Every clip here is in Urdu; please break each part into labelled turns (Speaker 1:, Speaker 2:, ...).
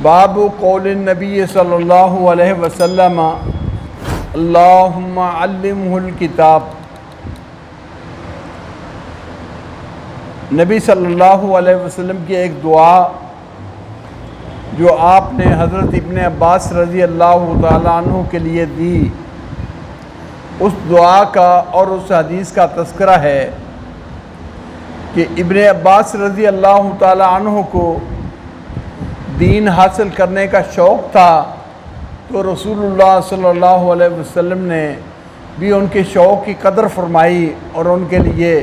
Speaker 1: باب قول النبی صلی اللہ علیہ وسلم اللہم علمہ الکتاب۔ نبی صلی اللہ علیہ وسلم کی ایک دعا جو آپ نے حضرت ابن عباس رضی اللہ تعالیٰ عنہ کے لیے دی، اس دعا کا اور اس حدیث کا تذکرہ ہے کہ ابن عباس رضی اللہ تعالیٰ عنہ کو دین حاصل کرنے کا شوق تھا، تو رسول اللہ صلی اللہ علیہ وسلم نے بھی ان کے شوق کی قدر فرمائی اور ان کے لیے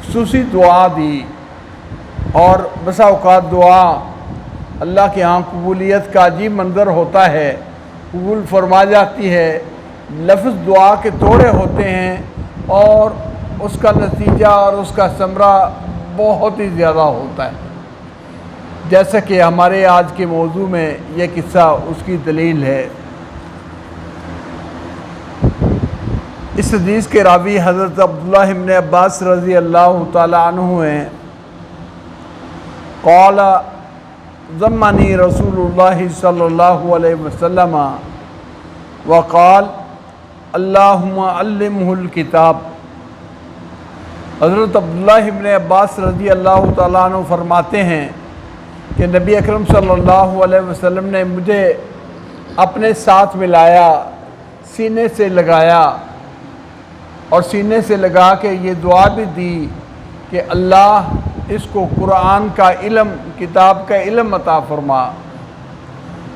Speaker 1: خصوصی دعا دی۔ اور بسا اوقات دعا اللہ کے ہاں قبولیت کا عجیب منظر ہوتا ہے، قبول فرما جاتی ہے، لفظ دعا کے توڑے ہوتے ہیں اور اس کا نتیجہ اور اس کا ثمرہ بہت ہی زیادہ ہوتا ہے، جیسا کہ ہمارے آج کے موضوع میں یہ قصہ اس کی دلیل ہے۔ اس حدیث کے راوی حضرت عبداللہ ابن عباس رضی اللہ تعالیٰ عنہ ہیں۔ قال ضمنی رسول اللہ صلی اللہ علیہ وسلم وقال اللہم علمہ الکتاب۔ حضرت عبداللہ ابن عباس رضی اللہ تعالیٰ عنہ فرماتے ہیں کہ نبی اکرم صلی اللہ علیہ وسلم نے مجھے اپنے ساتھ ملایا، سینے سے لگایا اور سینے سے لگا کے یہ دعا بھی دی کہ اللہ اس کو قرآن کا علم، کتاب کا علم عطا فرما۔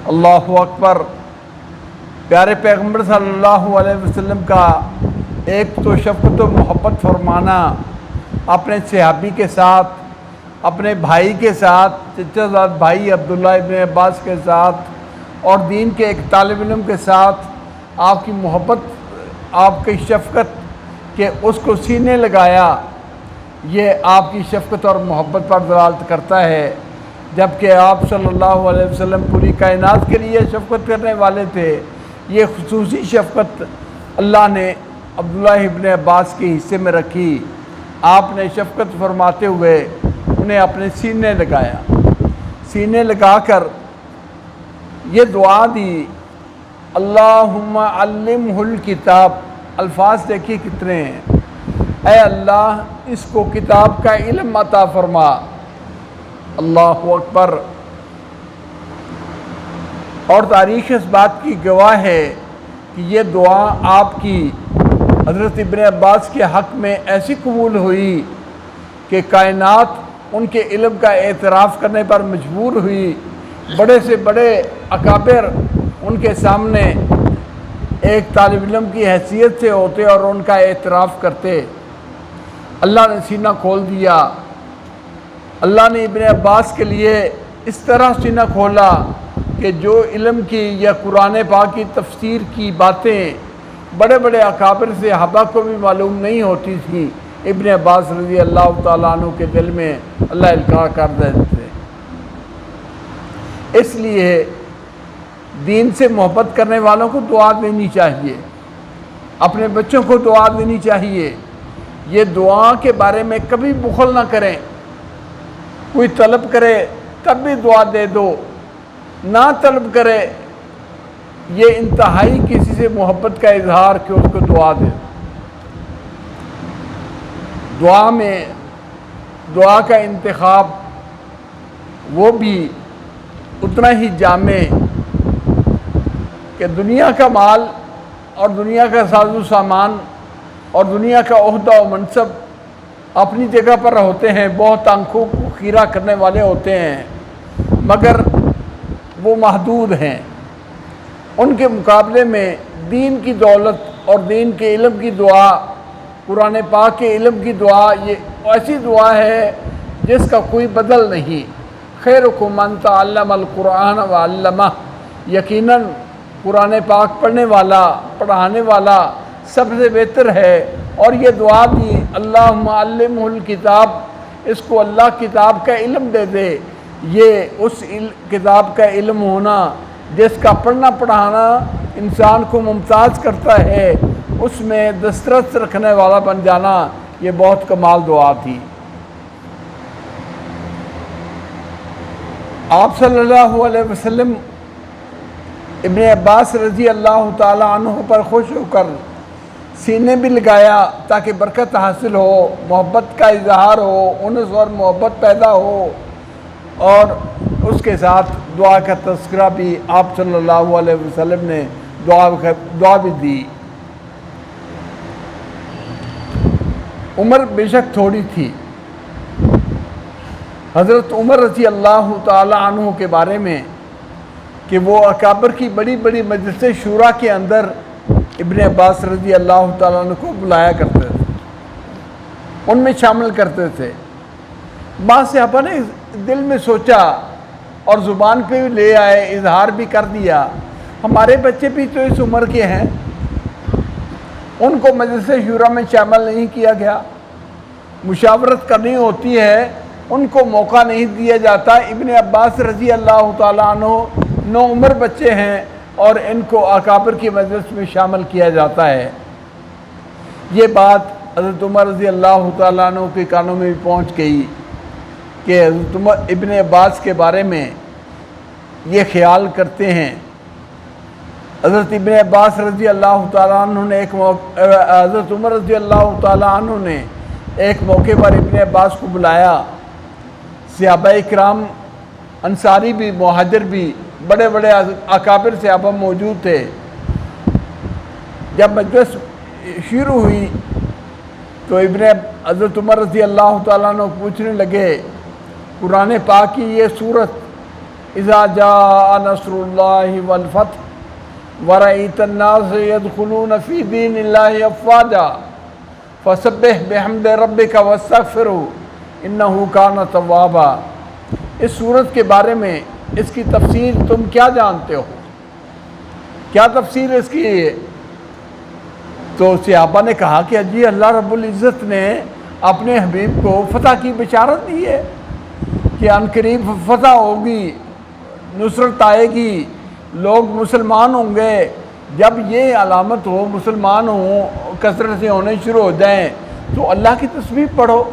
Speaker 1: اللہ اکبر۔ پیارے پیغمبر صلی اللہ علیہ وسلم کا ایک تو شفقت و محبت فرمانا اپنے صحابی کے ساتھ، اپنے بھائی کے ساتھ، چچا زاد بھائی عبداللہ ابن عباس کے ساتھ، اور دین کے ایک طالب علم کے ساتھ آپ کی محبت، آپ کی شفقت کہ اس کو سینے لگایا، یہ آپ کی شفقت اور محبت پر دلالت کرتا ہے، جبکہ آپ صلی اللہ علیہ وسلم پوری کائنات کے لیے شفقت کرنے والے تھے۔ یہ خصوصی شفقت اللہ نے عبداللہ ابن عباس کے حصے میں رکھی۔ آپ نے شفقت فرماتے ہوئے انہیں اپنے سینے لگایا، سینے لگا کر یہ دعا دی اللہم علمہ الکتاب۔ الفاظ دیکھیے کتنے ہیں، اے اللہ اس کو کتاب کا علم عطا فرما۔ اللہ اکبر۔ اور تاریخ اس بات کی گواہ ہے کہ یہ دعا آپ کی حضرت ابن عباس کے حق میں ایسی قبول ہوئی کہ کائنات ان کے علم کا اعتراف کرنے پر مجبور ہوئی۔ بڑے سے بڑے اکابر ان کے سامنے ایک طالب علم کی حیثیت سے ہوتے اور ان کا اعتراف کرتے۔ اللہ نے سینہ کھول دیا۔ اللہ نے ابن عباس کے لیے اس طرح سینہ کھولا کہ جو علم کی یا قرآن پاک کی تفسیر کی باتیں بڑے بڑے اکابر صحابہ کو بھی معلوم نہیں ہوتی تھیں، ابن عباس رضی اللہ تعالیٰ عنہ کے دل میں اللہ القاء کر دیتے تھے۔ اس لیے دین سے محبت کرنے والوں کو دعا دینی چاہیے، اپنے بچوں کو دعا دینی چاہیے۔ یہ دعا کے بارے میں کبھی بخل نہ کریں، کوئی طلب کرے تب بھی دعا دے دو، نہ طلب کرے یہ انتہائی کسی سے محبت کا اظہار کہ اس کو دعا دے۔ دعا میں دعا کا انتخاب وہ بھی اتنا ہی جامع کہ دنیا کا مال اور دنیا کا ساز و سامان اور دنیا کا عہدہ و منصب اپنی جگہ پر ہوتے ہیں، بہت آنکھوں کو خیرہ کرنے والے ہوتے ہیں، مگر وہ محدود ہیں۔ ان کے مقابلے میں دین کی دولت اور دین کے علم کی دعا، قرآن پاک کے علم کی دعا، یہ ایسی دعا ہے جس کا کوئی بدل نہیں۔ خیرکم من تعلم القرآن وعلمہ۔ یقیناً قرآن پاک پڑھنے والا، پڑھانے والا سب سے بہتر ہے۔ اور یہ دعا بھی اللہم علمہ الکتاب، اس کو اللہ کتاب کا علم دے دے۔ یہ اس کتاب کا علم ہونا جس کا پڑھنا پڑھانا انسان کو ممتاز کرتا ہے، اس میں دسترس رکھنے والا بن جانا، یہ بہت کمال دعا تھی۔ آپ صلی اللہ علیہ وسلم ابن عباس رضی اللہ تعالیٰ عنہ پر خوش ہو کر سینے بھی لگایا تاکہ برکت حاصل ہو، محبت کا اظہار ہو، انس اور محبت پیدا ہو، اور اس کے ساتھ دعا کا تذکرہ بھی آپ صلی اللہ علیہ وسلم نے دعا بھی دی۔ عمر بے شک تھوڑی تھی۔ حضرت عمر رضی اللہ تعالی عنہ کے بارے میں کہ وہ اکابر کی بڑی بڑی مجلس شورا کے اندر ابن عباس رضی اللہ تعالیٰ عنہ کو بلایا کرتے تھے، ان میں شامل کرتے تھے۔ بعض صحابہ نے دل میں سوچا اور زبان پہ بھی لے آئے، اظہار بھی کر دیا، ہمارے بچے بھی تو اس عمر کے ہیں، ان کو مجلس شورا میں شامل نہیں کیا گیا، مشاورت کرنی ہوتی ہے، ان کو موقع نہیں دیا جاتا۔ ابن عباس رضی اللہ تعالیٰ عنہ نوعمر بچے ہیں اور ان کو اکابر کی مجلس میں شامل کیا جاتا ہے۔ یہ بات حضرت عمر رضی اللہ تعالیٰ عنہ کے کانوں میں بھی پہنچ گئی کہ حضرت عمر ابن عباس کے بارے میں یہ خیال کرتے ہیں۔ حضرت ابن عباس رضی اللہ تعالیٰ عنہ نے حضرت عمر رضی اللہ تعالیٰ عنہ نے ایک موقع پر ابن عباس کو بلایا۔ صحابہ اکرام انصاری بھی، مہاجر بھی، بڑے بڑے اکابر صحابہ موجود تھے۔ جب مجلس شروع ہوئی تو حضرت عمر رضی اللہ تعالیٰ عنہ پوچھنے لگے، قرآن پاک کی یہ سورت اذا جاء نصر اللہ والفتح ورأیت الناس يدخلون فی دین اللہ افواجا فسبح بحمد ربک واستغفرہ انہ کان توابا، اس سورت کے بارے میں اس کی تفسیر تم کیا جانتے ہو؟ کیا تفسیر اس کی ہے؟ تو صحابہ نے کہا کہ جی اللہ رب العزت نے اپنے حبیب کو فتح کی بشارت دی ہے کہ ان قریب فتح ہوگی، نصرت آئے گی، لوگ مسلمان ہوں گے۔ جب یہ علامت ہو، مسلمان ہوں، کثرت سے ہونے شروع ہو جائیں تو اللہ کی تسبیح پڑھو،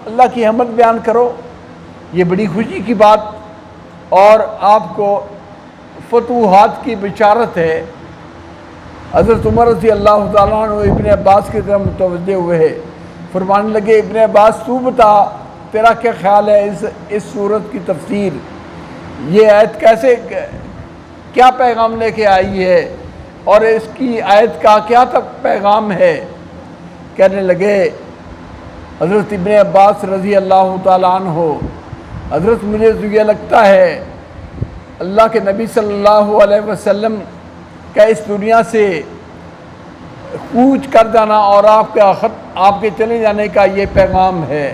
Speaker 1: اللہ کی حمد بیان کرو۔ یہ بڑی خوشی کی بات اور آپ کو فتوحات کی بشارت ہے۔ حضرت عمر رضی اللہ تعالیٰ عنہ ابن عباس کی طرف متوجہ ہوئے، فرمانے لگے ابن عباس تو بتا تیرا کیا خیال ہے اس سورت کی تفسیر، یہ آیت کیسے، کیا پیغام لے کے آئی ہے اور اس کی آیت کا کیا پیغام ہے؟ کہنے لگے حضرت ابن عباس رضی اللہ تعالیٰ عنہ، حضرت مجھے تو یہ لگتا ہے اللہ کے نبی صلی اللہ علیہ وسلم کا اس دنیا سے کوچ کر جانا اور آپ کے چلے جانے کا یہ پیغام ہے،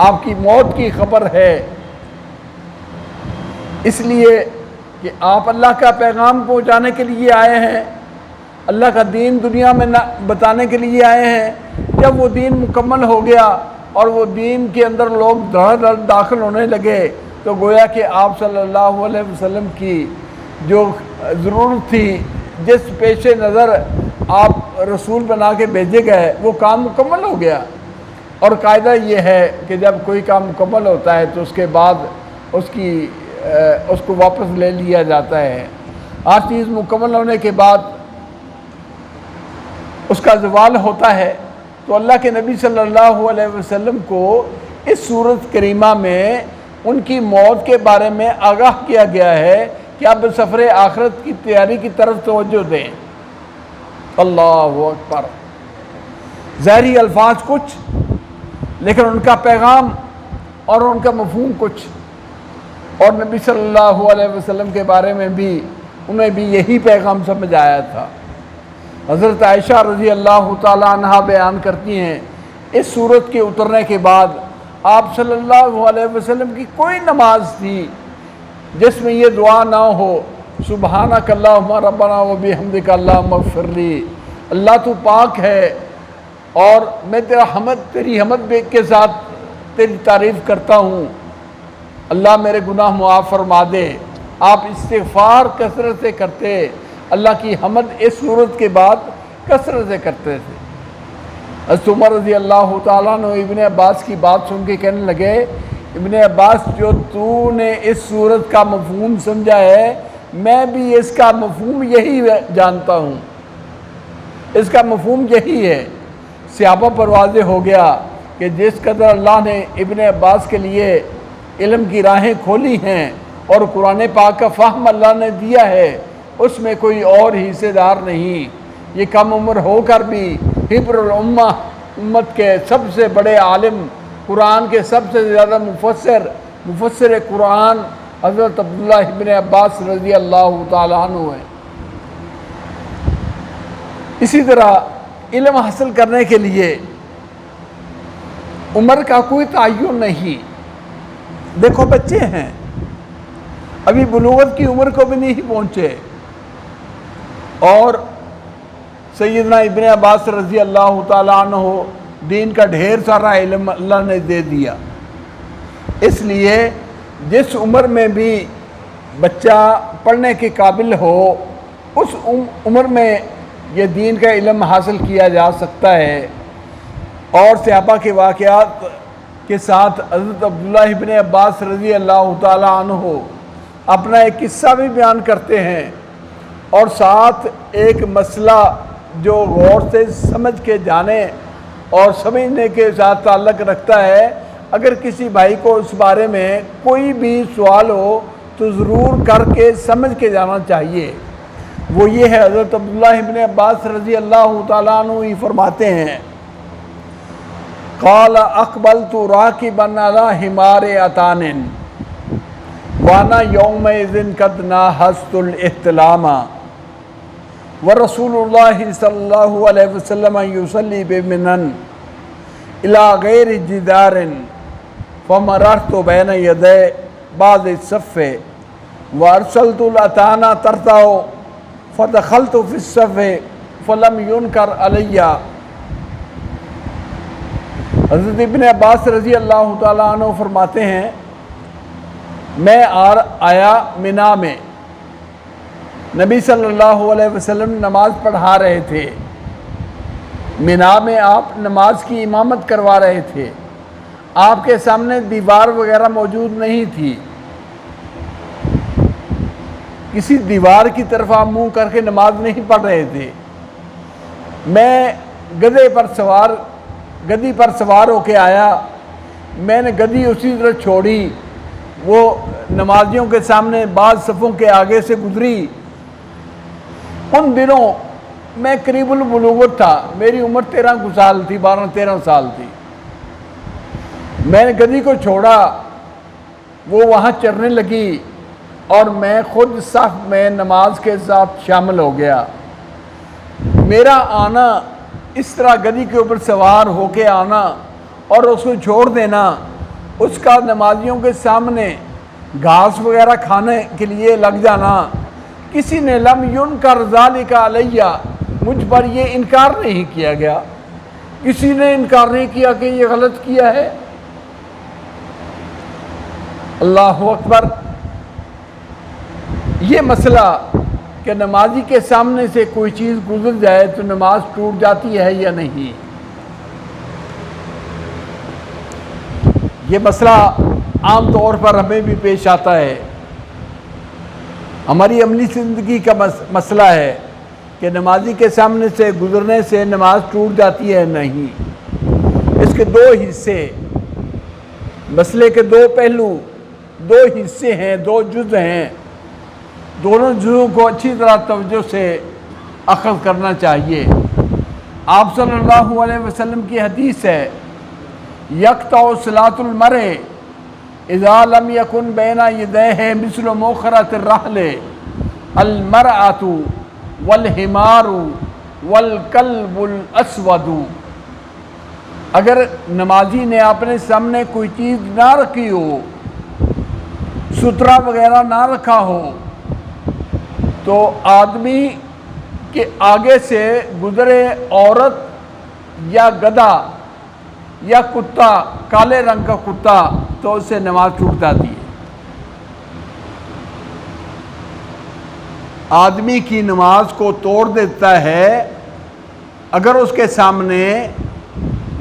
Speaker 1: آپ کی موت کی خبر ہے، اس لیے کہ آپ اللہ کا پیغام پہنچانے کے لیے آئے ہیں، اللہ کا دین دنیا میں بتانے کے لیے آئے ہیں۔ جب وہ دین مکمل ہو گیا اور وہ دین کے اندر لوگ دھڑ دھڑ داخل ہونے لگے تو گویا کہ آپ صلی اللہ علیہ وسلم کی جو ضرورت تھی، جس پیش نظر آپ رسول بنا کے بھیجے گئے، وہ کام مکمل ہو گیا۔ اور قاعدہ یہ ہے کہ جب کوئی کام مکمل ہوتا ہے تو اس کے بعد اس کو واپس لے لیا جاتا ہے۔ ہر چیز مکمل ہونے کے بعد اس کا زوال ہوتا ہے، تو اللہ کے نبی صلی اللہ علیہ وسلم کو اس سورت کریمہ میں ان کی موت کے بارے میں آگاہ کیا گیا ہے کہ اب سفر آخرت کی تیاری کی طرف توجہ دیں۔ اللہ اکبر، ظاہری الفاظ کچھ لیکن ان کا پیغام اور ان کا مفہوم کچھ، اور نبی صلی اللہ علیہ وسلم کے بارے میں بھی انہیں بھی یہی پیغام سمجھ آیا تھا۔ حضرت عائشہ رضی اللہ تعالیٰ عنہ بیان کرتی ہیں اس سورت کے اترنے کے بعد آپ صلی اللہ علیہ وسلم کی کوئی نماز تھی جس میں یہ دعا نہ ہو، سبحانک اللہم ربنا و بحمدک اللہم اغفر لی، اللہ تو پاک ہے اور میں تیری حمد کے ساتھ تیری تعریف کرتا ہوں، اللہ میرے گناہ معاف فرما دے۔ آپ استغفار کثرت سے کرتے، اللہ کی حمد اس صورت کے بعد کثرت سے کرتے تھے۔ حضرت عمر رضی اللہ تعالیٰ عنہ ابن عباس کی بات سن کے کہنے لگے ابن عباس جو تو نے اس صورت کا مفہوم سمجھا ہے میں بھی اس کا مفہوم یہی جانتا ہوں، اس کا مفہوم یہی ہے۔ صحابہ پر واضح ہو گیا کہ جس قدر اللہ نے ابن عباس کے لیے علم کی راہیں کھولی ہیں اور قرآن پاک کا فہم اللہ نے دیا ہے، اس میں کوئی اور حصے دار نہیں۔ یہ کم عمر ہو کر بھی حبر الامہ، امت کے سب سے بڑے عالم، قرآن کے سب سے زیادہ مفسر قرآن حضرت عبداللہ ابن عباس رضی اللہ تعالیٰ عنہ ہیں۔ اسی طرح علم حاصل کرنے کے لیے عمر کا کوئی تعین نہیں۔ دیکھو بچے ہیں، ابھی بلوغت کی عمر کو بھی نہیں پہنچے، اور سیدنا ابن عباس رضی اللہ تعالیٰ عنہ دین کا ڈھیر سارا علم اللہ نے دے دیا۔ اس لیے جس عمر میں بھی بچہ پڑھنے کے قابل ہو اس عمر میں یہ دین کا علم حاصل کیا جا سکتا ہے۔ اور صحابہ کے واقعات کے ساتھ حضرت عبداللہ ابن عباس رضی اللہ تعالیٰ عنہ اپنا ایک قصہ بھی بیان کرتے ہیں، اور ساتھ ایک مسئلہ جو غور سے سمجھ کے جانے اور سمجھنے کے ساتھ تعلق رکھتا ہے۔ اگر کسی بھائی کو اس بارے میں کوئی بھی سوال ہو تو ضرور کر کے سمجھ کے جانا چاہیے۔ وہ یہ ہے، حضرت عبداللہ ابن عباس رضی اللہ تعالیٰ عنہ ہی فرماتے ہیں، قال اقبلت راکبا علی حمار عتان وانا یومئذ قد ناہزت الاحتلام ورسول اللہ صلی اللہ علیہ وسلم یصلی بمنن الی غیر جدار فمررت بین یدی بعض الصف وارسلت العتان ترتع فدخلت فی الصف فلم ینکر علی۔ حضرت ابن عباس رضی اللہ تعالیٰ عنہ فرماتے ہیں، میں آیا منا میں، نبی صلی اللہ علیہ وسلم نماز پڑھا رہے تھے، منا میں آپ نماز کی امامت کروا رہے تھے، آپ کے سامنے دیوار وغیرہ موجود نہیں تھی، کسی دیوار کی طرف آپ منہ کر کے نماز نہیں پڑھ رہے تھے۔ میں گدھی پر سوار ہو کے آیا، میں نے گدھی اسی طرح چھوڑی، وہ نمازیوں کے سامنے بعض صفوں کے آگے سے گزری۔ ان دنوں میں قریب البلوغت تھا، میری عمر 13 سال تھی، 12-13 سال تھی۔ میں نے گدھی کو چھوڑا، وہ وہاں چرنے لگی اور میں خود صف میں نماز کے ساتھ شامل ہو گیا۔ میرا آنا، اس طرح گدھی کے اوپر سوار ہو کے آنا اور اس کو چھوڑ دینا، اس کا نمازیوں کے سامنے گھاس وغیرہ کھانے کے لیے لگ جانا، کسی نے لم ینکر ذالک علیہ، مجھ پر یہ انکار نہیں کیا گیا، کسی نے انکار نہیں کیا کہ یہ غلط کیا ہے۔ اللہ اکبر۔ یہ مسئلہ کہ نمازی کے سامنے سے کوئی چیز گزر جائے تو نماز ٹوٹ جاتی ہے یا نہیں، یہ مسئلہ عام طور پر ہمیں بھی پیش آتا ہے، ہماری عملی زندگی کا مسئلہ ہے کہ نمازی کے سامنے سے گزرنے سے نماز ٹوٹ جاتی ہے نہیں۔ اس کے دو حصے، مسئلے کے دو پہلو، دو حصے ہیں، دو جز ہیں، دونوں جزوں کو اچھی طرح توجہ سے اخذ کرنا چاہیے۔ آپ صلی اللہ علیہ وسلم کی حدیث ہے، یقطع صلاۃ المرء اذا لم یکن بین یدیہ مثل مؤخرۃ الرحل المرأۃ والحمار والکلب الاسود۔ اگر نمازی نے اپنے سامنے کوئی چیز نہ رکھی ہو، سترہ وغیرہ نہ رکھا ہو، تو آدمی کے آگے سے گزرے عورت یا گدھا یا کتا، کالے رنگ کا کتا، تو اس سے نماز ٹوٹ جاتی ہے۔ آدمی کی نماز کو توڑ دیتا ہے اگر اس کے سامنے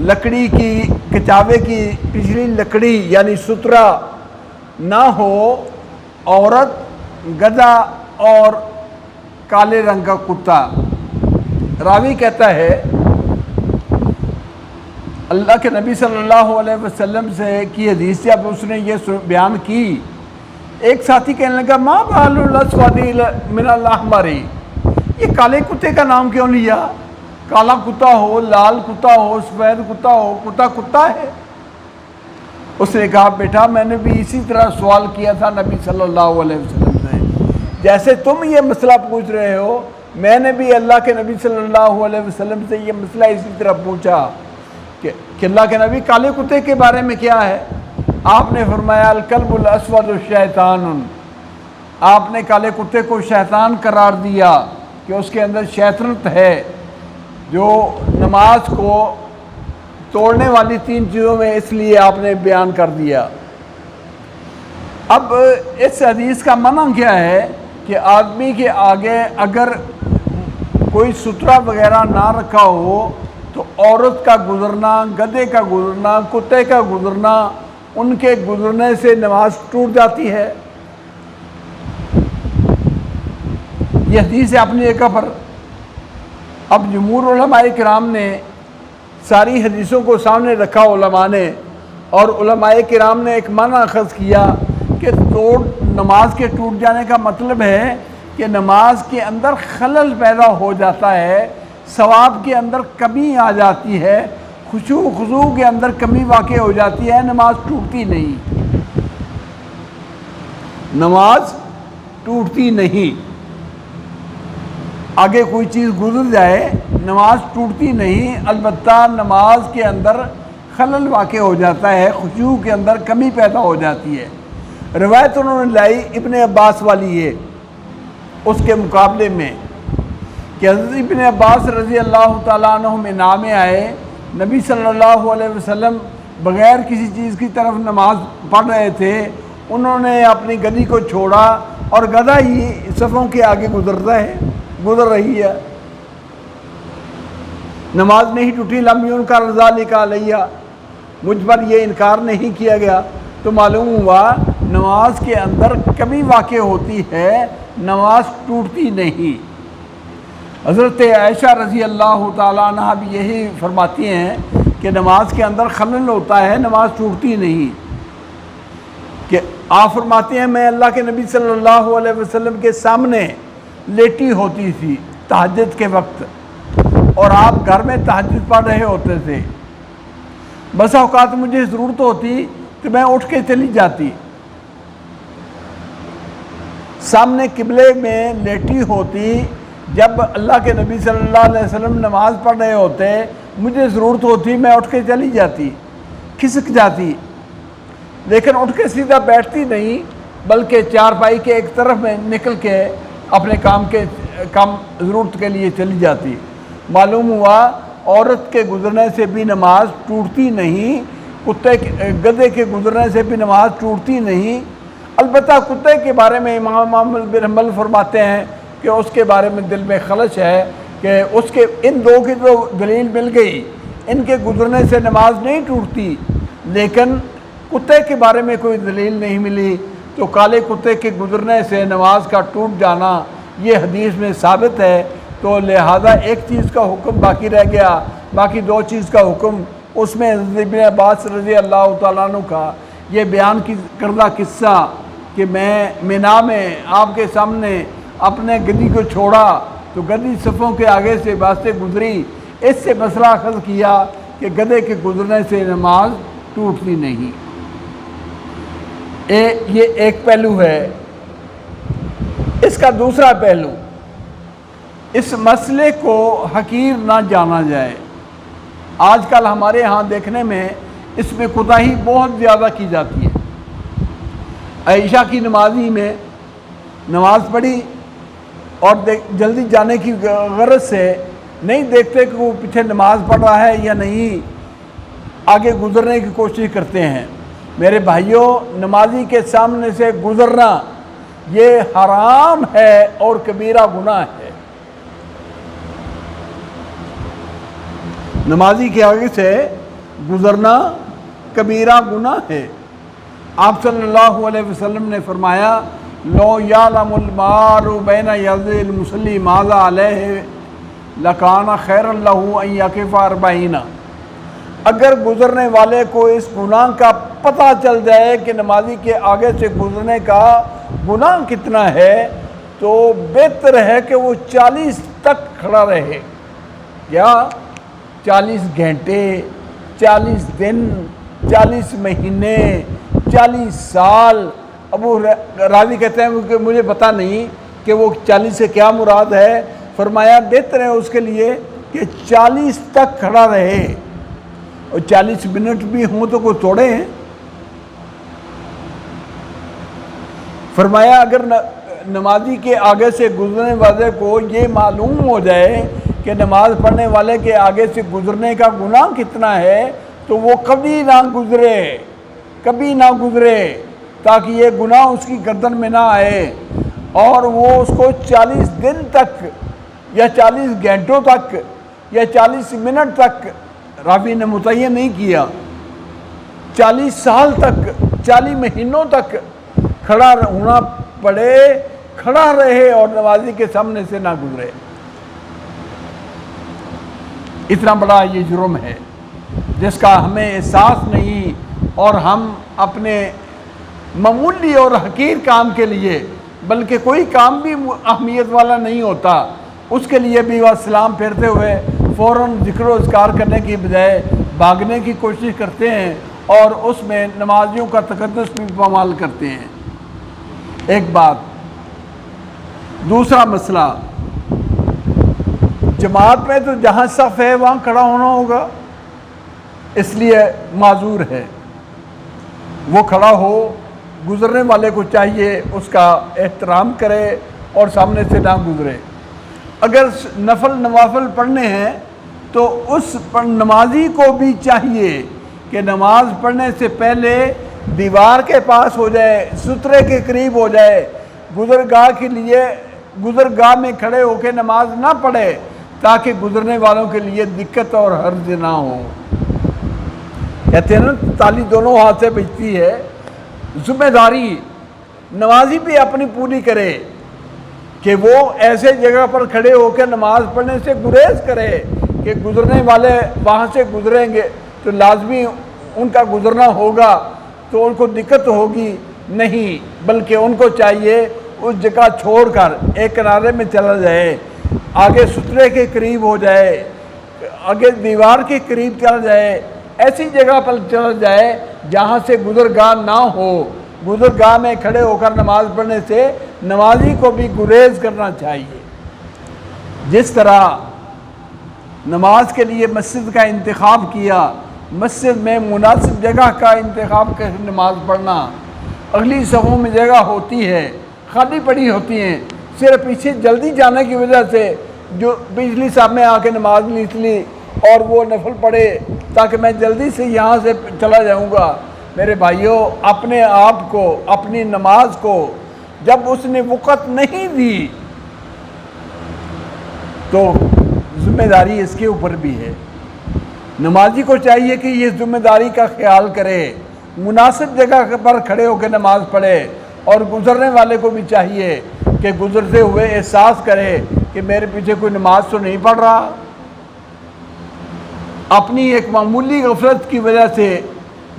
Speaker 1: لکڑی کی کچاوے کی پچھلی لکڑی یعنی سترا نہ ہو، عورت، گدھا اور کالے رنگ کا کتا۔ راوی کہتا ہے اللہ کے نبی صلی اللہ علیہ وسلم سے کی حدیث جب اس نے یہ بیان کی، ایک ساتھی کہنے لگا ما بال الاسود من الاحمر، یہ کالے کتے کا نام کیوں لیا؟ کالا کتا ہو، لال کتا ہو، سفید کتا ہو، کتا کتا ہے۔ اس نے کہا بیٹا میں نے بھی اسی طرح سوال کیا تھا نبی صلی اللہ علیہ وسلم سے، جیسے تم یہ مسئلہ پوچھ رہے ہو میں نے بھی اللہ کے نبی صلی اللہ علیہ وسلم سے یہ مسئلہ اسی طرح پوچھا کہ اللہ کے نبی کالے کتے کے بارے میں کیا ہے؟ آپ نے فرمایا الکلب الاسود شیطان، آپ نے کالے کتے کو شیطان قرار دیا کہ اس کے اندر شیطنت ہے، جو نماز کو توڑنے والی 3 چیزوں میں، اس لیے آپ نے بیان کر دیا۔ اب اس حدیث کا معنی کیا ہے کہ آدمی کے آگے اگر کوئی سترہ وغیرہ نہ رکھا ہو تو عورت کا گزرنا، گدھے کا گزرنا، کتے کا گزرنا، ان کے گزرنے سے نماز ٹوٹ جاتی ہے۔ یہ حدیث ہے اپنی جگہ پر۔ اب جمہور علماء کرام نے ساری حدیثوں کو سامنے رکھا علماء نے، اور علماء کرام نے ایک معنی اخذ کیا کہ نماز کے ٹوٹ جانے کا مطلب ہے کہ نماز کے اندر خلل پیدا ہو جاتا ہے، ثواب کے اندر کمی آ جاتی ہے، خشوع و خضوع کے اندر کمی واقع ہو جاتی ہے، نماز ٹوٹتی نہیں، نماز ٹوٹتی نہیں۔ آگے کوئی چیز گزر جائے نماز ٹوٹتی نہیں، البتہ نماز کے اندر خلل واقع ہو جاتا ہے، خشوع کے اندر کمی پیدا ہو جاتی ہے۔ روایت انہوں نے لائی ابن عباس والی ہے اس کے مقابلے میں کہ حضرت ابن عباس رضی اللہ تعالیٰ عنہ میں نامے آئے، نبی صلی اللہ علیہ وسلم بغیر کسی چیز کی طرف نماز پڑھ رہے تھے، انہوں نے اپنی گدھی کو چھوڑا اور گدھا ہی صفوں کے آگے گزر رہی ہے، نماز نہیں ٹوٹی، لم ينکر ذلک علیہ، مجھ پر یہ انکار نہیں کیا گیا۔ تو معلوم ہوا نماز کے اندر کمی واقع ہوتی ہے، نماز ٹوٹتی نہیں۔ حضرت عائشہ رضی اللہ تعالیٰ عنہ بھی یہی فرماتی ہیں کہ نماز کے اندر خلل ہوتا ہے، نماز ٹوٹتی نہیں۔ کہ آپ فرماتے ہیں میں اللہ کے نبی صلی اللہ علیہ وسلم کے سامنے لیٹی ہوتی تھی تہجد کے وقت، اور آپ گھر میں تہجد پڑھ رہے ہوتے تھے، بس اوقات مجھے ضرورت ہوتی تو میں اٹھ کے چلی جاتی، سامنے قبلے میں لیٹی ہوتی، جب اللہ کے نبی صلی اللہ علیہ وسلم نماز پڑھ رہے ہوتے مجھے ضرورت ہوتی میں اٹھ کے چلی جاتی، کھسک جاتی، لیکن اٹھ کے سیدھا بیٹھتی نہیں بلکہ چارپائی کے ایک طرف میں نکل کے اپنے کام ضرورت کے لیے چلی جاتی۔ معلوم ہوا عورت کے گزرنے سے بھی نماز ٹوٹتی نہیں، گدھے کے گزرنے سے بھی نماز ٹوٹتی نہیں۔ البتہ کتے کے بارے میں امام احمد بن حنبل فرماتے ہیں کہ اس کے بارے میں دل میں خلش ہے کہ اس کے ان دو کی تو دلیل مل گئی، ان کے گزرنے سے نماز نہیں ٹوٹتی، لیکن کتے کے بارے میں کوئی دلیل نہیں ملی، تو کالے کتے کے گزرنے سے نماز کا ٹوٹ جانا یہ حدیث میں ثابت ہے۔ تو لہذا ایک چیز کا حکم باقی رہ گیا، باقی 2 چیز کا حکم، اس میں حضرت ابن عباس رضی اللہ تعالیٰ عنہ کا یہ بیان کردہ قصہ کہ میں مینا میں آپ کے سامنے اپنے گدھی کو چھوڑا تو گدھی صفوں کے آگے سے واسطے گزری، اس سے مسئلہ اخذ کیا کہ گدھے کے گزرنے سے نماز ٹوٹتی نہیں۔ یہ ایک پہلو ہے۔ اس کا دوسرا پہلو، اس مسئلے کو حقیر نہ جانا جائے۔ آج کل ہمارے ہاں دیکھنے میں اس میں کوتاہی بہت زیادہ کی جاتی ہے۔ عائشہ کی نمازی میں نماز پڑھی اور جلدی جانے کی غرض سے نہیں دیکھتے کہ وہ پیچھے نماز پڑھ رہا ہے یا نہیں، آگے گزرنے کی کوشش کرتے ہیں۔ میرے بھائیوں، نمازی کے سامنے سے گزرنا یہ حرام ہے اور کبیرہ گناہ ہے۔ نمازی کے آگے سے گزرنا کبیرہ گناہ ہے۔ آپ صلی اللہ علیہ وسلم نے فرمایا لو یعلم المار بین یدی المصلی ماذا علیہ لکان خیر لہ ان یقف 40۔ اگر گزرنے والے کو اس گناہ کا پتہ چل جائے کہ نمازی کے آگے سے گزرنے کا گناہ کتنا ہے تو بہتر ہے کہ وہ 40 تک کھڑا رہے۔ کیا 40 گھنٹے، 40 دن، 40 مہینے، 40 سال؟ ابو راوی کہتے ہیں کہ مجھے پتہ نہیں کہ وہ 40 سے کیا مراد ہے۔ فرمایا بہتر ہے اس کے لیے کہ 40 تک کھڑا رہے، اور 40 منٹ بھی ہوں تو کوئی توڑے ہیں۔ فرمایا اگر نمازی کے آگے سے گزرنے والے کو یہ معلوم ہو جائے کہ نماز پڑھنے والے کے آگے سے گزرنے کا گناہ کتنا ہے تو وہ کبھی نہ گزرے تاکہ یہ گناہ اس کی گردن میں نہ آئے، اور وہ اس کو 40 دن تک یا 40 گھنٹوں تک یا 40 منٹ تک، راوی نے متعین نہیں کیا، 40 سال تک، 40 مہینوں تک کھڑا ہونا پڑے، کھڑا رہے اور نمازی کے سامنے سے نہ گزرے۔ اتنا بڑا یہ جرم ہے جس کا ہمیں احساس نہیں، اور ہم اپنے معمولی اور حقیر کام کے لیے، بلکہ کوئی کام بھی اہمیت والا نہیں ہوتا، اس کے لیے بھی وہ سلام پھیرتے ہوئے فوراً ذکر و اذکار کرنے کی بجائے بھاگنے کی کوشش کرتے ہیں، اور اس میں نمازیوں کا تقدس بھی پامال کرتے ہیں۔ ایک بات۔ دوسرا مسئلہ، جماعت میں تو جہاں صف ہے وہاں کھڑا ہونا ہوگا، اس لیے معذور ہے، وہ کھڑا ہو، گزرنے والے کو چاہیے اس کا احترام کرے اور سامنے سے نہ گزرے۔ اگر نوافل پڑھنے ہیں تو اس نمازی کو بھی چاہیے کہ نماز پڑھنے سے پہلے دیوار کے پاس ہو جائے، سترے کے قریب ہو جائے، گزرگاہ میں کھڑے ہو کے نماز نہ پڑھے تاکہ گزرنے والوں کے لیے دقت اور حرج نہ ہو۔ کہتے ہیں نا تالی دونوں ہاتھ سے بجتی ہے۔ ذمہ داری نمازی بھی اپنی پوری کرے کہ وہ ایسے جگہ پر کھڑے ہو کے نماز پڑھنے سے گریز کرے کہ گزرنے والے وہاں سے گزریں گے تو لازمی ان کا گزرنا ہوگا تو ان کو دقت ہوگی نہیں، بلکہ ان کو چاہیے اس جگہ چھوڑ کر ایک کنارے میں چلا جائے، آگے سترے کے قریب ہو جائے، آگے دیوار کے قریب چلا جائے، ایسی جگہ پر چلا جائے جہاں سے گزرگاہ نہ ہو۔ گزرگاہ میں کھڑے ہو کر نماز پڑھنے سے نمازی کو بھی گریز کرنا چاہیے۔ جس طرح نماز کے لیے مسجد کا انتخاب کیا، مسجد میں مناسب جگہ کا انتخاب کر نماز پڑھنا، اگلی صفوں میں جگہ ہوتی ہے، خالی پڑی ہوتی ہیں، صرف پیچھے جلدی جانے کی وجہ سے جو پچھلی صف میں آ کے نماز لیٹ لی اور وہ نفل پڑھے تاکہ میں جلدی سے یہاں سے چلا جاؤں گا۔ میرے بھائیوں، اپنے آپ کو، اپنی نماز کو جب اس نے وقت نہیں دی تو ذمہ داری اس کے اوپر بھی ہے۔ نمازی کو چاہیے کہ یہ ذمہ داری کا خیال کرے، مناسب جگہ پر کھڑے ہو کے نماز پڑھے، اور گزرنے والے کو بھی چاہیے کہ گزرتے ہوئے احساس کرے کہ میرے پیچھے کوئی نماز تو نہیں پڑھ رہا۔ اپنی ایک معمولی غفلت کی وجہ سے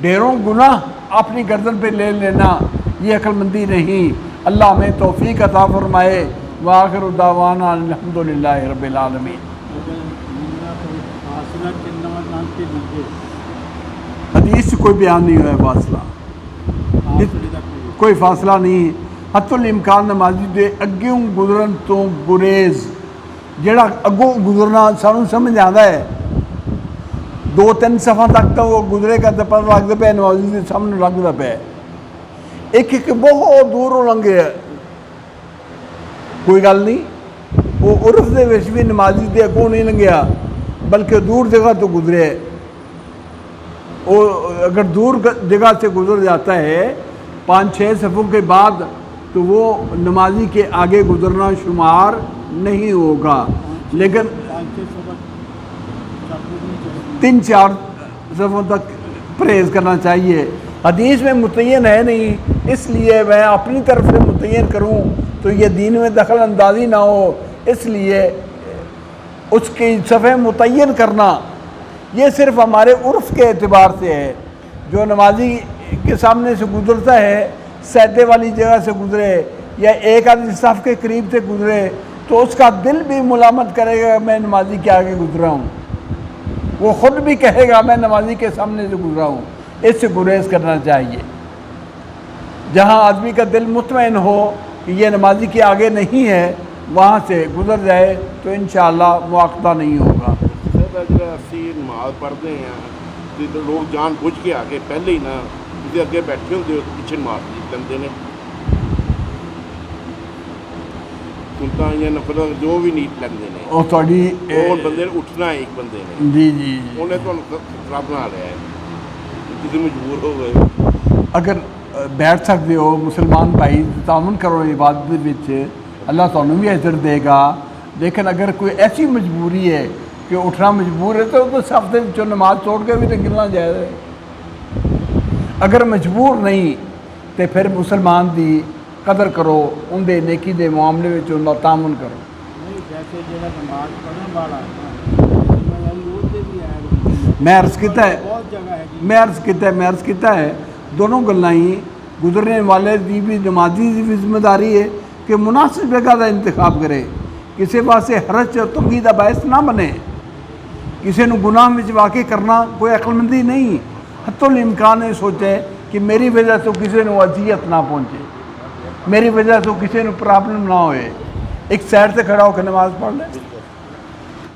Speaker 1: ڈھیروں گناہ اپنی گردن پہ لے لینا یہ عقل مندی نہیں۔ اللہ ہمیں توفیق عطا فرمائے۔ وآخر دعوانا الحمدللہ رب العالمین۔ حدیث سے کوئی بیان نہیں ہوا ہے فاصلہ، کوئی فاصلہ نہیں۔ حتی الامکان نمازی دے اگوں گزرن تو گریز، جڑا اگوں گزرنا سانوں سمجھ آتا ہے، 2-3 صفحہ تک تو وہ گزرے کا پتہ لگتا پہ نمازی کے سامنے لگتا پہ، ایک بہت دور لنگے ہے، کوئی گل نہیں، وہ عرف دے وچ بھی نمازی دے اگوں نہیں لنگیا بلکہ دور جگہ تو گزرے۔ وہ اگر دور جگہ سے گزر جاتا ہے 5-6 صفوں کے بعد تو وہ نمازی کے آگے گزرنا شمار نہیں ہوگا، لیکن 3-4 صفوں تک پرہیز کرنا چاہیے. حدیث میں متعین ہے نہیں، اس لیے میں اپنی طرف سے متعین کروں تو یہ دین میں دخل اندازی نہ ہو، اس لیے اس کی صفحے متعین کرنا یہ صرف ہمارے عرف کے اعتبار سے ہے. جو نمازی کے سامنے سے گزرتا ہے، سجدے والی جگہ سے گزرے یا ایک آدھی صف کے قریب سے گزرے تو اس کا دل بھی ملامت کرے گا میں نمازی کے آگے گزرا ہوں، وہ خود بھی کہے گا میں نمازی کے سامنے سے گزرا ہوں. اس سے گریز کرنا چاہیے. جہاں آدمی کا دل مطمئن ہو کہ یہ نمازی کے آگے نہیں ہے، وہاں سے گزر جائے تو انشاءاللہ مواخذہ نہیں ہوگا.
Speaker 2: نماز پڑھتے ہیں تو لوگ جان بوجھ کے آگے پہلے ہی نہ کسی اگے بیٹھے ہوتے ہو پیچھے نماز لیندے نے، سنتا یا نفل جو بھی نیت لیندے نے،
Speaker 1: اور تھوڑی
Speaker 2: اور بندے نے اٹھنا ہے، ایک بندے نے
Speaker 1: جی جی
Speaker 2: انہیں تو خطرہ بنا رہا ہے، کسی مجبور ہو گئے.
Speaker 1: اگر بیٹھ سکتے ہو مسلمان بھائی تعاون کرو عبادت وچ، اللہ تانوں بھی اجر دے گا. لیکن اگر کوئی ایسی مجبوری ہے کہ اٹھنا مجبور ہے تو صف دے وچوں نماز توڑ کے بھی تو گرنا جائز ہے. اگر مجبور نہیں تو پھر مسلمان دی قدر کرو، ان دے نیکی دے معاملے وچ ان دا تعاون کرو. میں عرض کیتا ہے دونوں گلاں ہی گزرنے والے دی بھی نمازی دی بھی ذمہ داری ہے کہ مناسب جگہ کا انتخاب کرے، کسی واسطے حرج اور تنگی کا باعث نہ بنے. کسی نو گناہ میں واقع کرنا کوئی عقل مندی نہیں. حتی الامکان یہ سوچے کہ میری وجہ سے کسی نو اذیت نہ پہنچے، میری وجہ سے کسی نو پرابلم نہ ہوئے، ایک سائڈ سے کھڑا ہو کے نماز پڑھ لے.